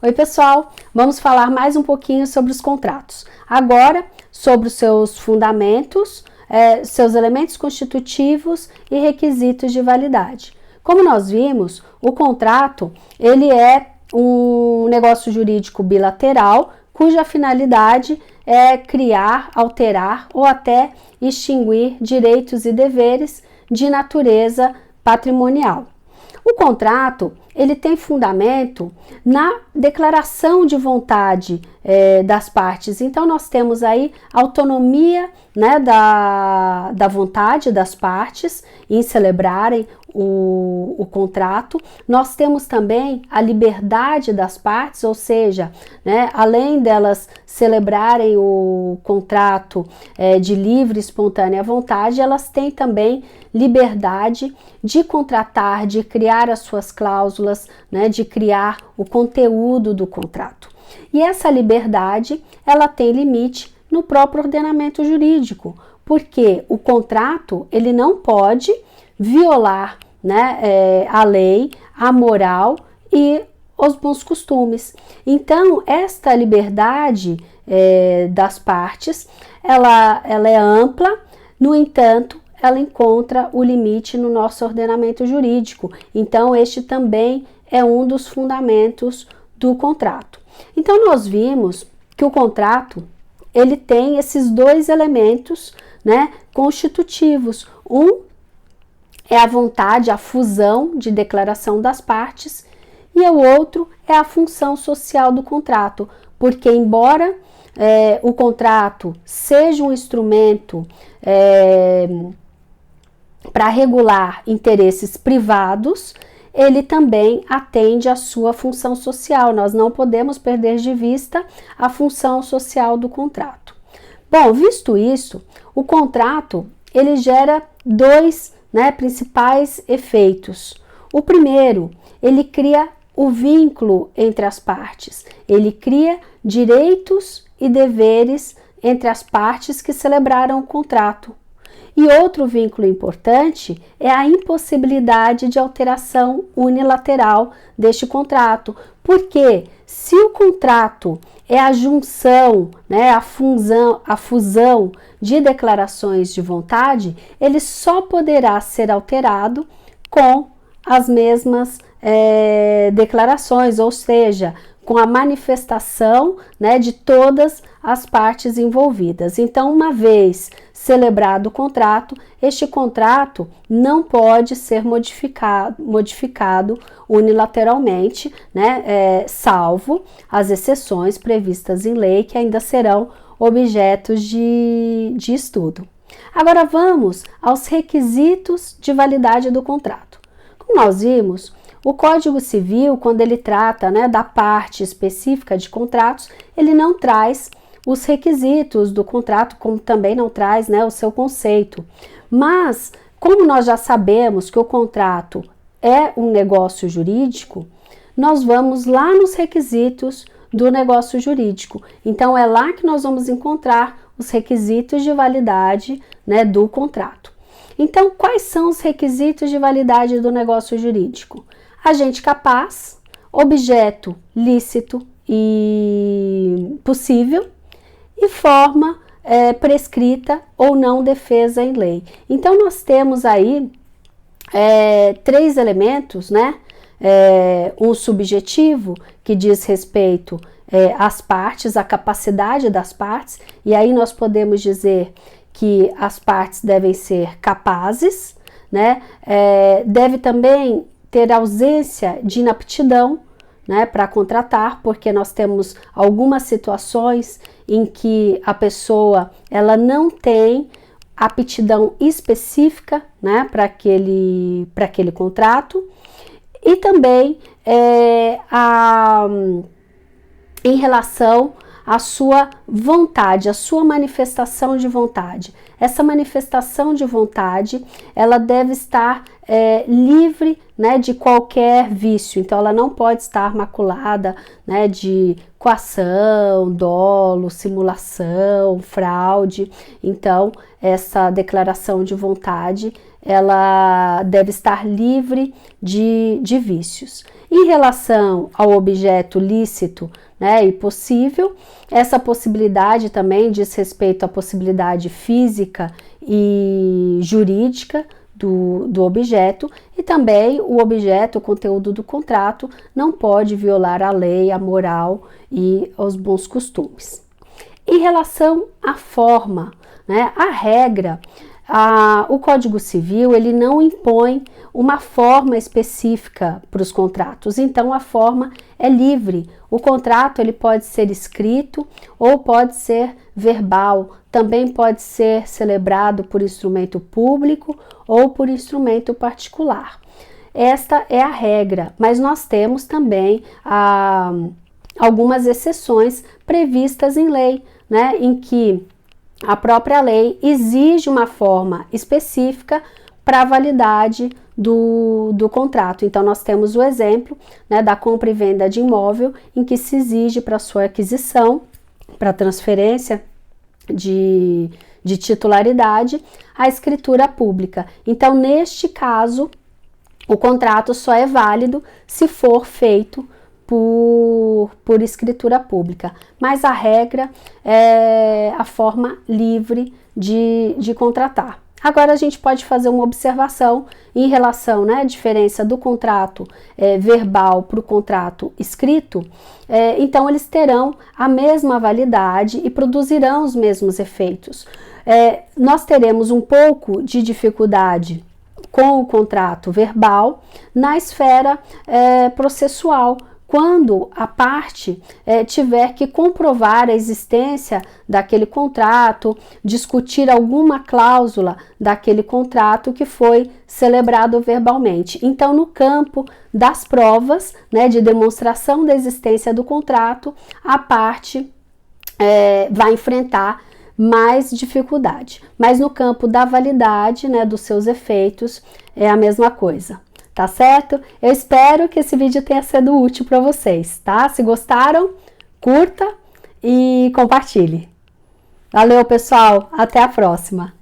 Oi pessoal, vamos falar mais um pouquinho sobre os contratos. Agora, sobre os seus fundamentos, seus elementos constitutivos e requisitos de validade. Como nós vimos, o contrato ele é um negócio jurídico bilateral, cuja finalidade é criar, alterar ou até extinguir direitos e deveres de natureza patrimonial. O contrato, ele tem fundamento na declaração de vontade das partes. Então, nós temos aí autonomia, né, da vontade das partes em celebrarem o contrato. Nós temos também a liberdade das partes, ou seja, né, além delas celebrarem o contrato de livre e espontânea vontade, elas têm também liberdade de contratar, de criar as suas cláusulas, né, de criar o conteúdo do contrato. E essa liberdade, ela tem limite no próprio ordenamento jurídico, porque o contrato, ele não pode violar, né, a lei, a moral e os bons costumes. Então, esta liberdade das partes, ela é ampla, no entanto, ela encontra o limite no nosso ordenamento jurídico. Então, este também é um dos fundamentos do contrato. Então, nós vimos que o contrato, ele tem esses dois elementos, né, constitutivos. Um é a vontade, a fusão de declaração das partes, e o outro é a função social do contrato, porque embora o contrato seja um instrumento para regular interesses privados, ele também atende à sua função social. Nós não podemos perder de vista a função social do contrato. Bom, visto isso, o contrato ele gera dois, né, principais efeitos. O primeiro, ele cria o vínculo entre as partes. Ele cria direitos e deveres entre as partes que celebraram o contrato. E outro vínculo importante é a impossibilidade de alteração unilateral deste contrato, porque se o contrato é a junção, né, a fusão de declarações de vontade, ele só poderá ser alterado com as mesmas declarações, ou seja, com a manifestação, né, de todas as partes envolvidas. Então, uma vez celebrado o contrato, este contrato não pode ser modificado unilateralmente, né, salvo as exceções previstas em lei que ainda serão objetos de estudo. Agora vamos aos requisitos de validade do contrato. Como nós vimos, o Código Civil, quando ele trata, né, da parte específica de contratos, ele não traz os requisitos do contrato, como também não traz, né, o seu conceito. Mas, como nós já sabemos que o contrato é um negócio jurídico, nós vamos lá nos requisitos do negócio jurídico. Então, é lá que nós vamos encontrar os requisitos de validade, né, do contrato. Então, quais são os requisitos de validade do negócio jurídico? Agente capaz, objeto lícito e possível, e forma prescrita ou não defesa em lei. Então, nós temos aí três elementos, né? Um subjetivo, que diz respeito às partes, à capacidade das partes, e aí nós podemos dizer que as partes devem ser capazes, né? Deve também ter ausência de inaptidão, né, para contratar, porque nós temos algumas situações em que a pessoa ela não tem aptidão específica, né, para aquele contrato, e também em relação à sua vontade, à sua manifestação de vontade. essa manifestação de vontade, ela deve estar livre, né, de qualquer vício. Então, ela não pode estar maculada, né, de coação, dolo, simulação, fraude. Então, essa declaração de vontade, ela deve estar livre de vícios. Em relação ao objeto lícito, né, e possível, essa possibilidade também diz respeito à possibilidade física e jurídica do objeto, e também o objeto, o conteúdo do contrato, não pode violar a lei, a moral e os bons costumes. Em relação à forma, né, a regra, o Código Civil, ele não impõe uma forma específica para os contratos, então a forma é livre. O contrato, ele pode ser escrito ou pode ser verbal, também pode ser celebrado por instrumento público ou por instrumento particular. Esta é a regra, mas nós temos também algumas exceções previstas em lei, né, em que a própria lei exige uma forma específica para a validade do contrato. Então, nós temos o exemplo, né, da compra e venda de imóvel, em que se exige para sua aquisição, para transferência de titularidade, a escritura pública. Então, neste caso, o contrato só é válido se for feito por escritura pública, mas a regra é a forma livre de contratar. Agora a gente pode fazer uma observação em relação, né, à diferença do contrato verbal para o contrato escrito. Então eles terão a mesma validade e produzirão os mesmos efeitos. Nós teremos um pouco de dificuldade com o contrato verbal na esfera processual, quando a parte tiver que comprovar a existência daquele contrato, discutir alguma cláusula daquele contrato que foi celebrado verbalmente. Então, no campo das provas, né, de demonstração da existência do contrato, a parte vai enfrentar mais dificuldade. Mas no campo da validade, né, dos seus efeitos, é a mesma coisa. Tá certo? Eu espero que esse vídeo tenha sido útil para vocês, tá? Se gostaram, curta e compartilhe. Valeu, pessoal! Até a próxima!